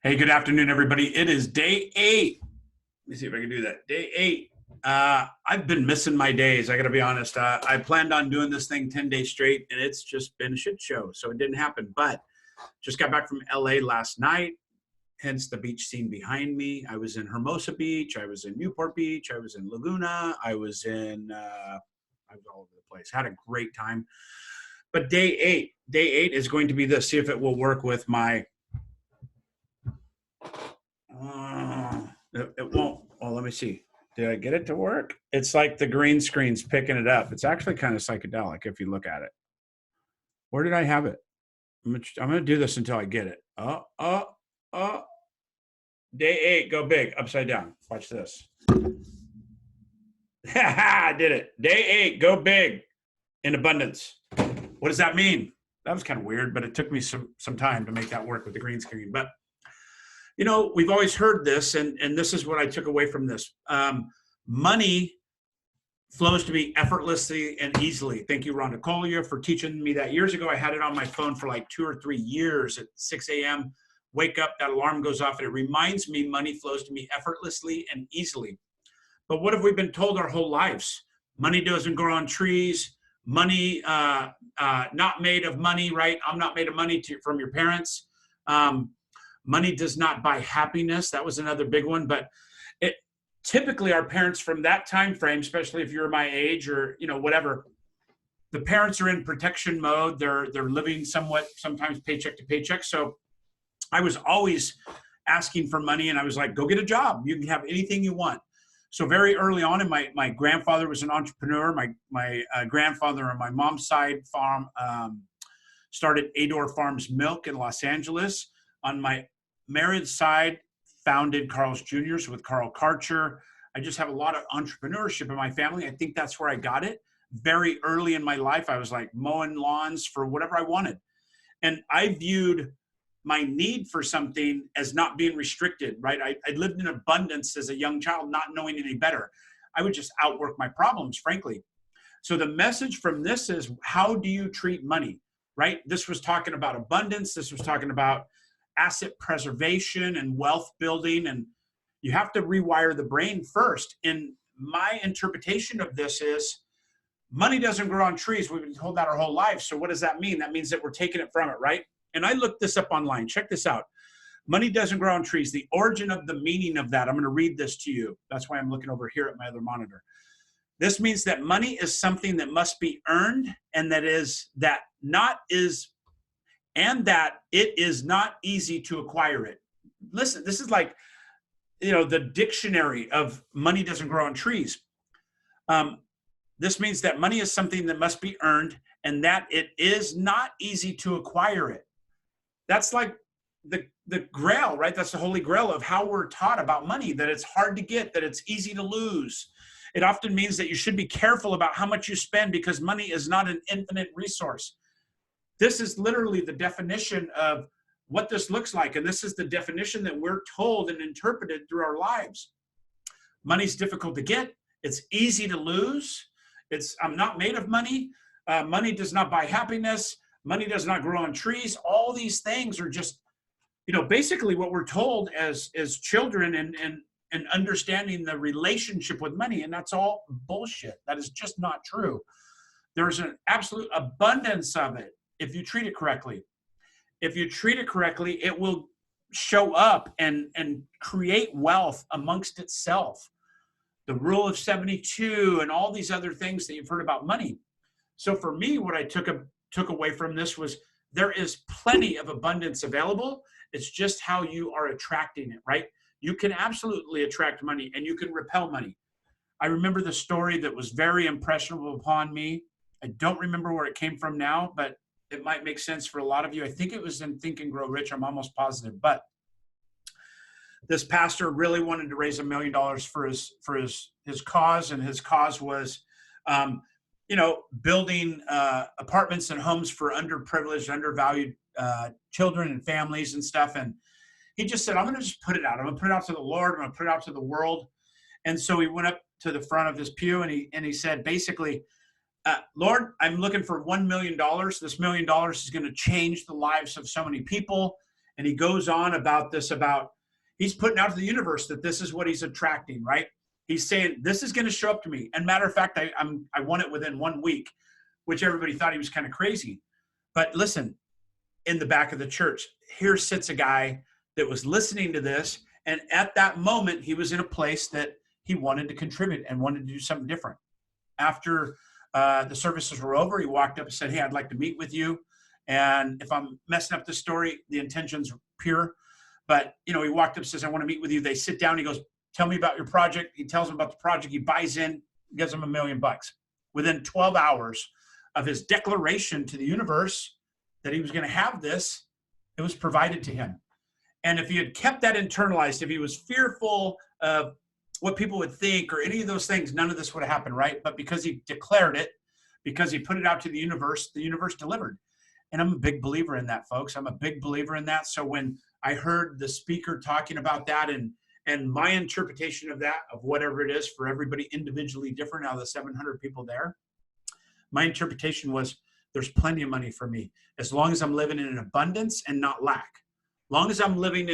Hey, good afternoon, everybody. It is day 8. Let me see if I can do that. Day 8. I've been missing my days. I got to be honest. I planned on doing this thing 10 days straight, and it's just been a shit show. So it didn't happen. But just got back from LA last night, hence the beach scene behind me. I was in Hermosa Beach. I was in Newport Beach. I was in Laguna. I was all over the place. Had a great time. But day 8 is going to be this. See if it will work with my it won't. Well, let me see. Did I get it to work? It's like the green screen's picking it up. It's actually kind of psychedelic if you look at it. Where did I have it? I'm going to do this until I get it. Day 8, go big, upside down. Watch this. I did it. Day 8, go big in abundance. What does that mean? That was kind of weird, but it took me some time to make that work with the green screen. But you know, we've always heard this, and this is what I took away from this. Money flows to me effortlessly and easily. Thank you, Rhonda Collier, for teaching me that years ago. I had it on my phone for like 2 or 3 years at 6 a.m. Wake up, that alarm goes off, and it reminds me money flows to me effortlessly and easily. But what have we been told our whole lives? Money doesn't grow on trees. Money, not made of money, right? I'm not made of money from your parents. Money does not buy happiness. That was another big one. But typically our parents from that time frame, especially if you're my age or whatever, the parents are in protection mode. They're living sometimes paycheck to paycheck. So I was always asking for money, and I was like, go get a job. You can have anything you want. So very early on, my grandfather was an entrepreneur. My grandfather on my mom's side farm started Ador Farms Milk in Los Angeles. On my married side, founded Carl's Jr.'s with Carl Karcher. I just have a lot of entrepreneurship in my family. I think that's where I got it. Very early in my life, I was like mowing lawns for whatever I wanted. And I viewed my need for something as not being restricted, right? I lived in abundance as a young child, not knowing any better. I would just outwork my problems, frankly. So the message from this is, how do you treat money, right? This was talking about abundance. This was talking about asset preservation and wealth building. And you have to rewire the brain first. And my interpretation of this is, money doesn't grow on trees. We've been told that our whole lives. So what does that mean? That means that we're taking it from it, right? And I looked this up online. Check this out. Money doesn't grow on trees. The origin of the meaning of that, I'm going to read this to you. That's why I'm looking over here at my other monitor. This means that money is something that must be earned, and that it is not easy to acquire it. Listen, this is like, the dictionary of money doesn't grow on trees. This means that money is something that must be earned, and that it is not easy to acquire it. That's like the grail, right? That's the holy grail of how we're taught about money, that it's hard to get, that it's easy to lose. It often means that you should be careful about how much you spend, because money is not an infinite resource. This is literally the definition of what this looks like. And this is the definition that we're told and interpreted through our lives. Money's difficult to get. It's easy to lose. I'm not made of money. Money does not buy happiness. Money does not grow on trees. All these things are just, basically what we're told as children and understanding the relationship with money. And that's all bullshit. That is just not true. There's an absolute abundance of it if you treat it correctly. If you treat it correctly, it will show up and create wealth amongst itself. The rule of 72 and all these other things that you've heard about money. So for me, what I took away from this was, there is plenty of abundance available. It's just how you are attracting it, right? You can absolutely attract money, and you can repel money. I remember the story that was very impressionable upon me. I don't remember where it came from now, but it might make sense for a lot of you. I think it was in Think and Grow Rich. I'm almost positive. But this pastor really wanted to raise $1 million for his cause, and his cause was, building apartments and homes for underprivileged, undervalued children and families and stuff. And he just said, I'm going to just put it out. I'm going to put it out to the Lord. I'm going to put it out to the world. And so he went up to the front of his pew, and he said, basically, Lord, I'm looking for $1 million. This $1 million is going to change the lives of so many people. And he goes on about this, about he's putting out to the universe that this is what he's attracting, right? He's saying, this is going to show up to me. And matter of fact, I won it within 1 week, which everybody thought he was kind of crazy. But listen, in the back of the church, here sits a guy that was listening to this. And at that moment, he was in a place that he wanted to contribute and wanted to do something different. After the services were over, he walked up and said, hey, I'd like to meet with you. And if I'm messing up the story, the intention's pure. But, you know, he walked up and says, I want to meet with you. They sit down. He goes, tell me about your project. He tells them about the project. He buys in, gives them $1 million. Within 12 hours of his declaration to the universe that he was going to have this, it was provided to him. And if he had kept that internalized, if he was fearful of what people would think or any of those things, none of this would have happened, right? But because he declared it, because he put it out to the universe delivered. And I'm a big believer in that, folks. I'm a big believer in that. So when I heard the speaker talking about that and my interpretation of that, of whatever it is for everybody individually different out of the 700 people there, my interpretation was there's plenty of money for me as long as I'm living in an abundance and not lack. Long as I'm living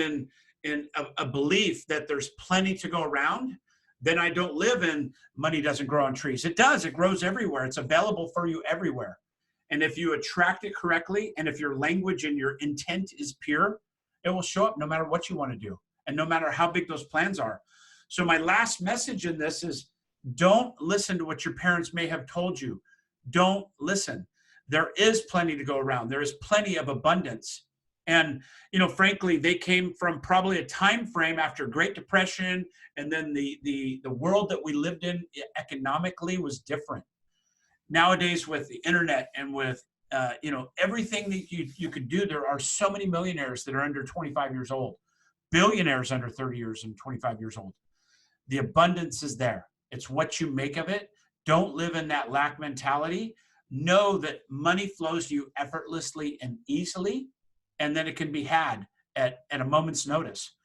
in a belief that there's plenty to go around, then I don't live in money doesn't grow on trees. It does. It grows everywhere. It's available for you everywhere. And if you attract it correctly, and if your language and your intent is pure, it will show up no matter what you want to do and no matter how big those plans are. So my last message in this is don't listen to what your parents may have told you. Don't listen. There is plenty to go around. There is plenty of abundance. And, you know, frankly, they came from probably a time frame after Great Depression, and then the world that we lived in economically was different. Nowadays, with the internet and with, you know, everything that you could do, there are so many millionaires that are under 25 years old, billionaires under 30 years and 25 years old. The abundance is there. It's what you make of it. Don't live in that lack mentality. Know that money flows to you effortlessly and easily, and then it can be had at a moment's notice.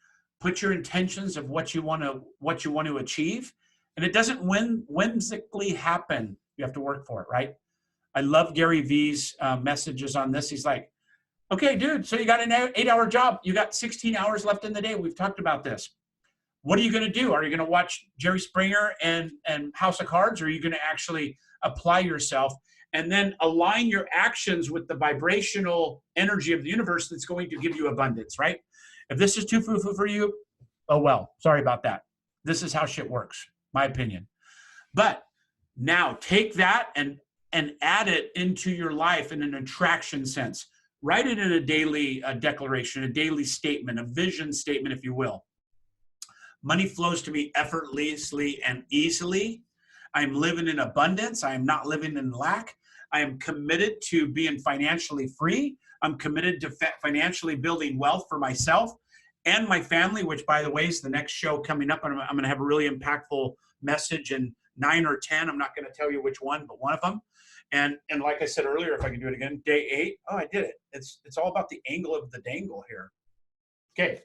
Put your intentions of what you want to achieve, and it doesn't whimsically happen. You have to work for it, right? I love Gary Vee's messages on this. He's like, okay, dude, so you got an 8-hour job. You got 16 hours left in the day. We've talked about this. What are you going to do? Are you going to watch Jerry Springer and House of Cards, or are you going to actually apply yourself and then align your actions with the vibrational energy of the universe that's going to give you abundance, right? If this is too foo-foo for you, oh well, sorry about that. This is how shit works, my opinion. But now take that and add it into your life in an attraction sense. Write it in a daily declaration, a daily statement, a vision statement, if you will. Money flows to me effortlessly and easily. I'm living in abundance. I am not living in lack. I am committed to being financially free. I'm committed to financially building wealth for myself and my family, which, by the way, is the next show coming up. I'm going to have a really impactful message in 9 or 10. I'm not going to tell you which one, but one of them. And like I said earlier, if I can do it again, day 8. Oh, I did it. It's all about the angle of the dangle here. Okay.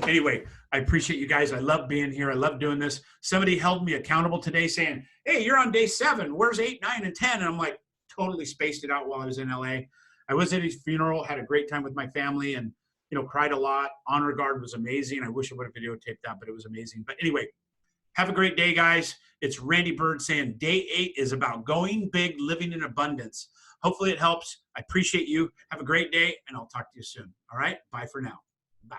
Anyway, I appreciate you guys. I love being here. I love doing this. Somebody held me accountable today saying, hey, you're on day 7. Where's 8, 9, and 10? And I'm like, totally spaced it out while I was in LA. I was at his funeral, had a great time with my family, and, you know, cried a lot. Honor guard was amazing. I wish I would have videotaped that, but it was amazing. But anyway, have a great day, guys. It's Randy Byrd saying day 8 is about going big, living in abundance. Hopefully it helps. I appreciate you. Have a great day, and I'll talk to you soon. All right? Bye for now. Bye.